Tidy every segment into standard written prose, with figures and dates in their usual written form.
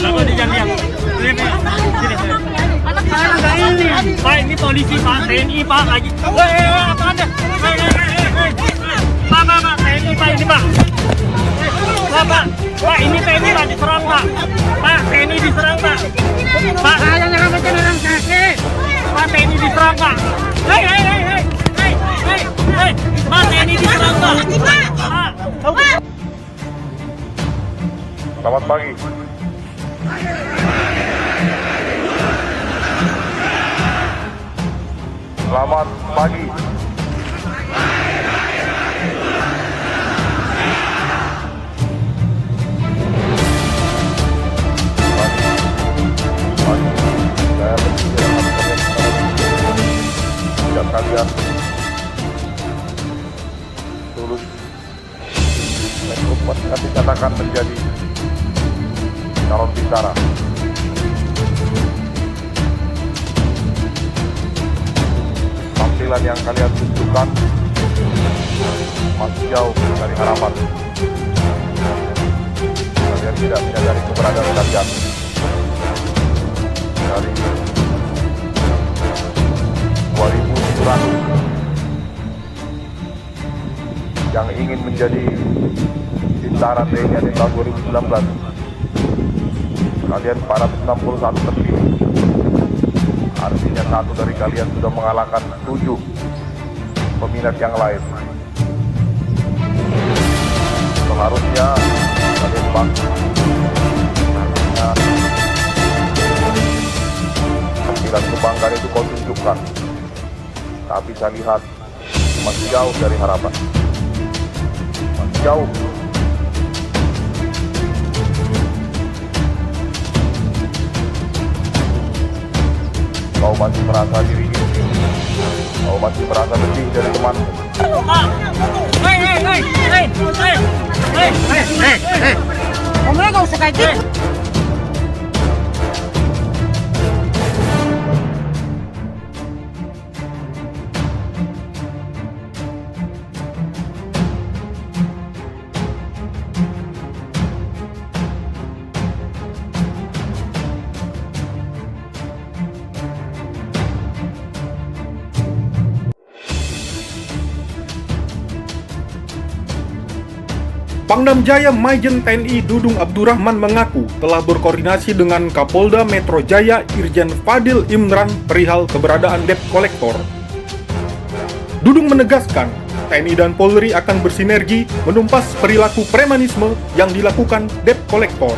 Lalu di Jambiang. Sini. Pak, ini polisi Pak, TNI Pak lagi. Apa Anda? Pak, TNI Pak ini Pak. Pak, ini TNI Pak diserang Pak. Pak, TNI diserang Pak. Pak, saya nyelamatkan orang sakit. Pak, TNI diserang Pak. Hei. Pak, TNI diserang Pak. Pak. Selamat pagi. Selamat pagi. Saya sejak kalian lulus rekrutmen dikatakan menjadi calon bicara. Tampilan yang kalian tunjukkan masih jauh dari harapan. Kalian tidak menyadari keberadaan kalian. Dari 2.700 yang ingin menjadi bintara TNI di tahun 2019, kalian 461 terpilih. Artinya satu dari kalian sudah mengalahkan 7 peminat yang lain. Seharusnya kalian bangga. Artinya tampilan kebanggaan itu kau tunjukkan. Tapi saya lihat masih jauh dari harapan. Masih jauh. Kau masih merasa diri ini. Kau masih merasa lebih dari teman. Hei. Kamu gak usah kayak gitu. Pangdam Jaya Maijen TNI Dudung Abdurrahman mengaku telah berkoordinasi dengan Kapolda Metro Jaya Irjen Fadil Imran perihal keberadaan debt collector. Dudung menegaskan, TNI dan Polri akan bersinergi menumpas perilaku premanisme yang dilakukan debt collector.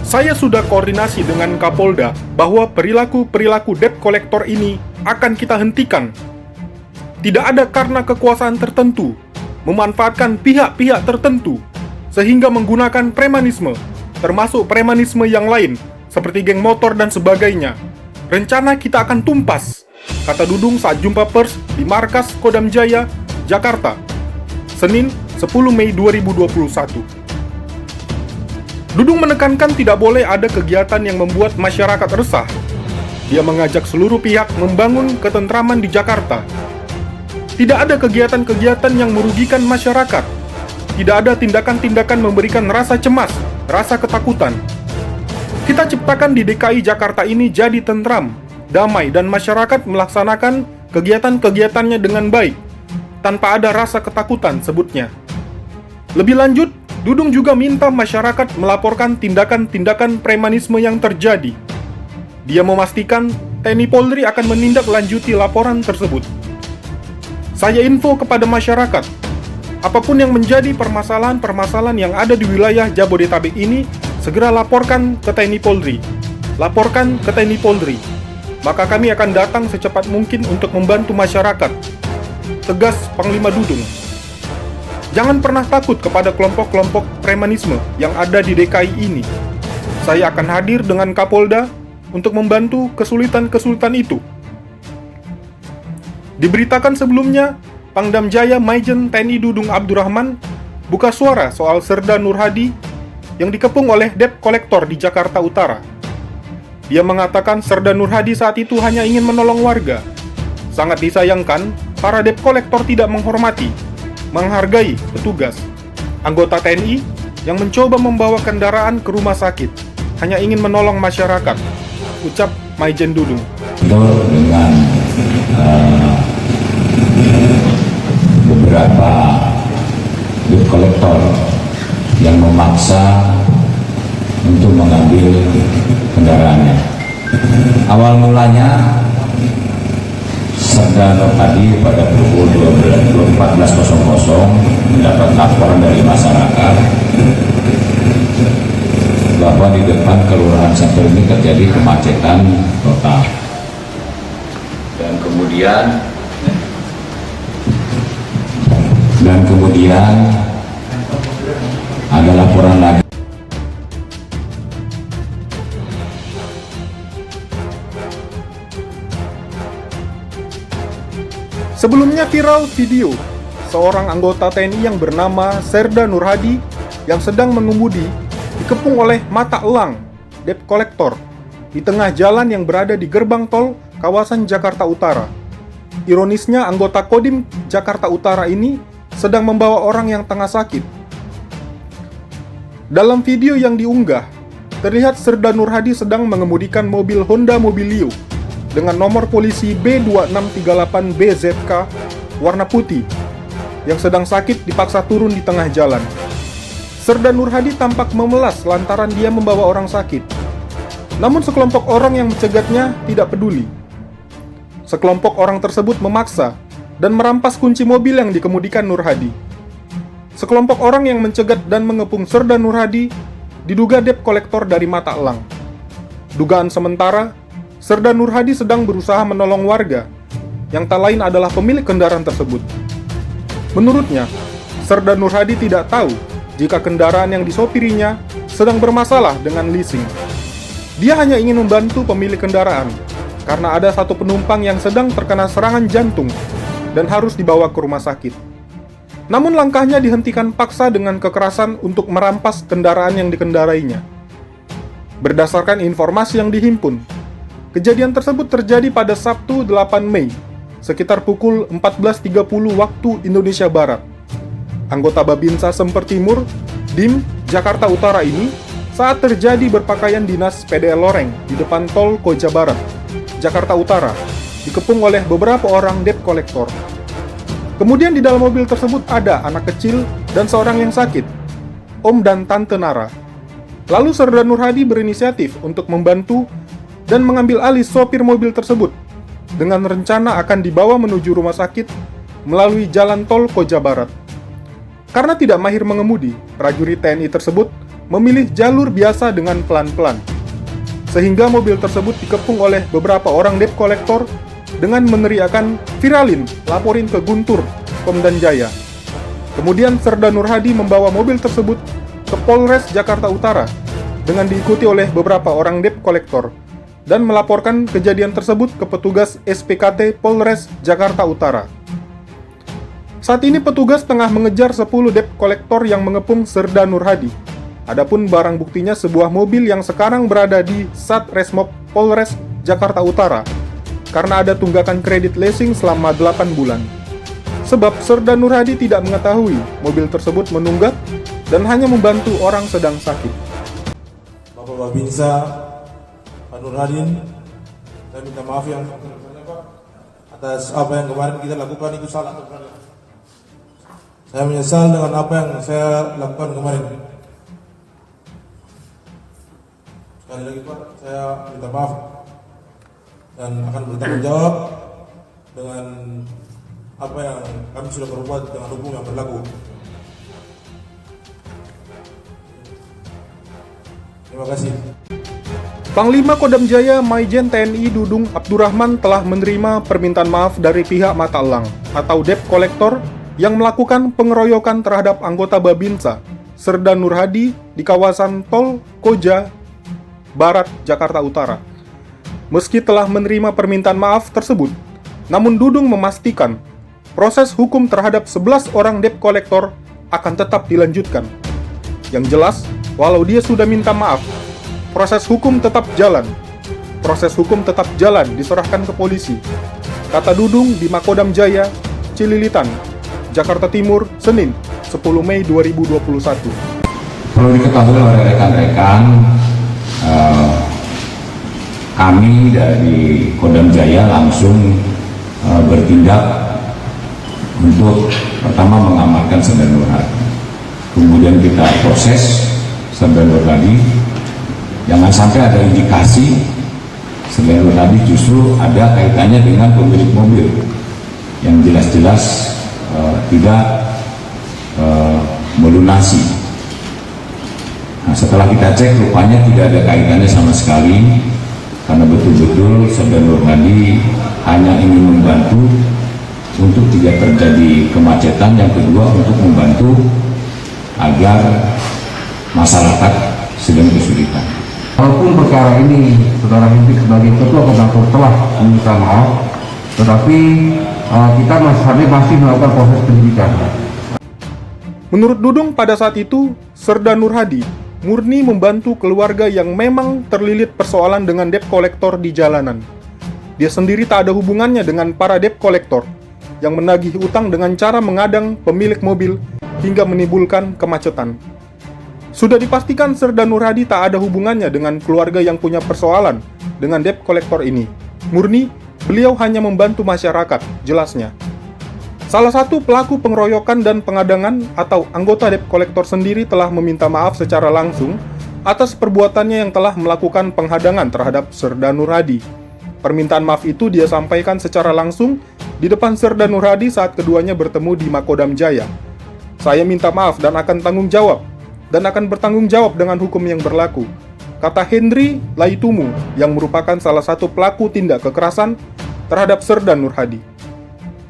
Saya sudah koordinasi dengan Kapolda bahwa perilaku debt collector ini akan kita hentikan. Tidak ada karena kekuasaan tertentu memanfaatkan pihak-pihak tertentu sehingga menggunakan premanisme, termasuk premanisme yang lain seperti geng motor dan sebagainya. Rencana kita akan tumpas, kata Dudung saat jumpa pers di markas Kodam Jaya, Jakarta, Senin 10 Mei 2021. Dudung menekankan tidak boleh ada kegiatan yang membuat masyarakat resah. Dia mengajak seluruh pihak membangun ketentraman di Jakarta. Tidak ada kegiatan-kegiatan yang merugikan masyarakat. Tidak ada tindakan-tindakan memberikan rasa cemas, rasa ketakutan. Kita ciptakan di DKI Jakarta ini jadi tentram, damai, dan masyarakat melaksanakan kegiatan-kegiatannya dengan baik, tanpa ada rasa ketakutan, sebutnya. Lebih lanjut, Dudung juga minta masyarakat melaporkan tindakan-tindakan premanisme yang terjadi. Dia memastikan TNI Polri akan menindaklanjuti laporan tersebut. Saya info kepada masyarakat, apapun yang menjadi permasalahan-permasalahan yang ada di wilayah Jabodetabek ini, segera laporkan ke TNI Polri. Laporkan ke TNI Polri. Maka kami akan datang secepat mungkin untuk membantu masyarakat. Tegas Panglima Dudung. Jangan pernah takut kepada kelompok-kelompok premanisme yang ada di DKI ini. Saya akan hadir dengan Kapolda untuk membantu kesulitan-kesulitan itu. Diberitakan sebelumnya, Pangdam Jaya Maijen TNI Dudung Abdurrahman buka suara soal Serda Nur Hadi yang dikepung oleh debt collector di Jakarta Utara. Dia mengatakan Serda Nur Hadi saat itu hanya ingin menolong warga. Sangat disayangkan, para debt collector tidak menghormati, menghargai petugas. Anggota TNI yang mencoba membawa kendaraan ke rumah sakit, hanya ingin menolong masyarakat, ucap Maijen Dudung. Dengan beberapa debt collector yang memaksa untuk mengambil kendaraannya. Awal mulanya Serda Nur Hadi pada pukul 14.00 mendapat laporan dari masyarakat bahwa di depan Kelurahan Senter ini terjadi kemacetan total. Dan kemudian ada laporan lagi. Sebelumnya viral video seorang anggota TNI yang bernama Serda Nur Hadi yang sedang mengemudi dikepung oleh mata elang debt collector di tengah jalan yang berada di gerbang tol kawasan Jakarta Utara. Ironisnya, anggota Kodim Jakarta Utara ini sedang membawa orang yang tengah sakit. Dalam video yang diunggah, terlihat Serda Nur Hadi sedang mengemudikan mobil Honda Mobilio dengan nomor polisi B2638BZK warna putih yang sedang sakit dipaksa turun di tengah jalan. Serda Nur Hadi tampak memelas lantaran dia membawa orang sakit. Namun sekelompok orang yang mencegatnya tidak peduli. Sekelompok orang tersebut memaksa dan merampas kunci mobil yang dikemudikan Nur Hadi. Sekelompok orang yang mencegat dan mengepung Serda Nur Hadi diduga debt collector dari mata elang. Dugaan sementara, Serda Nur Hadi sedang berusaha menolong warga, yang tak lain adalah pemilik kendaraan tersebut. Menurutnya, Serda Nur Hadi tidak tahu jika kendaraan yang disopirinya sedang bermasalah dengan leasing. Dia hanya ingin membantu pemilik kendaraan, karena ada satu penumpang yang sedang terkena serangan jantung dan harus dibawa ke rumah sakit. Namun langkahnya dihentikan paksa dengan kekerasan untuk merampas kendaraan yang dikendarainya. Berdasarkan informasi yang dihimpun, kejadian tersebut terjadi pada Sabtu 8 Mei, sekitar pukul 14.30 waktu Indonesia Barat. Anggota Babinsa Semper Timur, DIM, Jakarta Utara ini saat terjadi berpakaian dinas PDL Loreng di depan tol Koja Barat, Jakarta Utara, dikepung oleh beberapa orang debt collector. Kemudian di dalam mobil tersebut ada anak kecil dan seorang yang sakit, Om dan Tante Nara. Lalu Serda Nur Hadi berinisiatif untuk membantu dan mengambil alih sopir mobil tersebut dengan rencana akan dibawa menuju rumah sakit melalui jalan tol Koja Barat. Karena tidak mahir mengemudi, prajurit TNI tersebut memilih jalur biasa dengan pelan-pelan. Sehingga mobil tersebut dikepung oleh beberapa orang debt collector dengan meneriakan "Viralin, laporin ke Guntur, Pemdan Jaya". Kemudian Serda Nur Hadi membawa mobil tersebut ke Polres Jakarta Utara dengan diikuti oleh beberapa orang debt collector dan melaporkan kejadian tersebut ke petugas SPKT Polres Jakarta Utara. Saat ini petugas tengah mengejar 10 debt collector yang mengepung Serda Nur Hadi. Adapun barang buktinya sebuah mobil yang sekarang berada di Satreskrim Polres Jakarta Utara karena ada tunggakan kredit leasing selama 8 bulan. Sebab Serda Nur Hadi tidak mengetahui mobil tersebut menunggak dan hanya membantu orang sedang sakit. Bapak Babinsa, Pak Nurhadin, saya minta maaf yang sebesar-besarnya Pak atas apa yang kemarin kita lakukan, itu salah. Saya menyesal dengan apa yang saya lakukan kemarin. Sekali lagi Pak, saya minta maaf dan akan bertanggung jawab dengan apa yang kami sudah berbuat dengan hukum yang berlaku. Terima kasih. Panglima Kodam Jaya Maijen TNI Dudung Abdurrahman telah menerima permintaan maaf dari pihak mata elang atau debt collector yang melakukan pengeroyokan terhadap anggota Babinsa Serda Nur Hadi di kawasan tol Koja Barat, Jakarta Utara. Meski telah menerima permintaan maaf tersebut, namun Dudung memastikan proses hukum terhadap 11 orang debt collector akan tetap dilanjutkan. Yang jelas, walau dia sudah minta maaf, proses hukum tetap jalan. Proses hukum tetap jalan diserahkan ke polisi, kata Dudung di Makodam Jaya, Cililitan, Jakarta Timur, Senin, 10 Mei 2021. Perlu diketahui oleh rekan-rekan, kami dari Kodam Jaya langsung bertindak untuk pertama mengamankan Serda Nur Hadi. Kemudian kita proses Serda Nur Hadi. Jangan sampai ada indikasi Serda Nur Hadi justru ada kaitannya dengan pemilik mobil yang jelas-jelas tidak melunasi. Nah, setelah kita cek rupanya tidak ada kaitannya sama sekali, karena betul-betul Serda Nur Hadi hanya ingin membantu untuk tidak terjadi kemacetan, yang kedua untuk membantu agar masyarakat sedang kesulitan. Walaupun perkara ini Saudara Hendrik sebagai ketua koordinator telah meminta maaf, tetapi kita masih melakukan proses penyidikan. Menurut Dudung, pada saat itu Serda Nur Hadi murni membantu keluarga yang memang terlilit persoalan dengan debt collector di jalanan. Dia sendiri tak ada hubungannya dengan para debt collector yang menagih utang dengan cara mengadang pemilik mobil hingga menimbulkan kemacetan. Sudah dipastikan Serda Nur Hadi tak ada hubungannya dengan keluarga yang punya persoalan dengan debt collector ini. Murni, beliau hanya membantu masyarakat, jelasnya. Salah satu pelaku pengeroyokan dan pengadangan atau anggota debt collector sendiri telah meminta maaf secara langsung atas perbuatannya yang telah melakukan penghadangan terhadap Serda Nur Hadi. Permintaan maaf itu dia sampaikan secara langsung di depan Serda Nur Hadi saat keduanya bertemu di Makodam Jaya. "Saya minta maaf dan akan tanggung jawab, dan akan bertanggung jawab dengan hukum yang berlaku," kata Hendri Laitumu yang merupakan salah satu pelaku tindak kekerasan terhadap Serda Nur Hadi.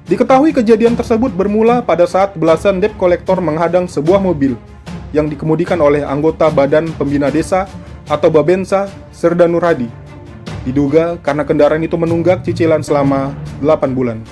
Diketahui kejadian tersebut bermula pada saat belasan debt collector menghadang sebuah mobil yang dikemudikan oleh anggota Badan Pembina Desa atau Babensa Serda Nur Hadi. Diduga karena kendaraan itu menunggak cicilan selama 8 bulan.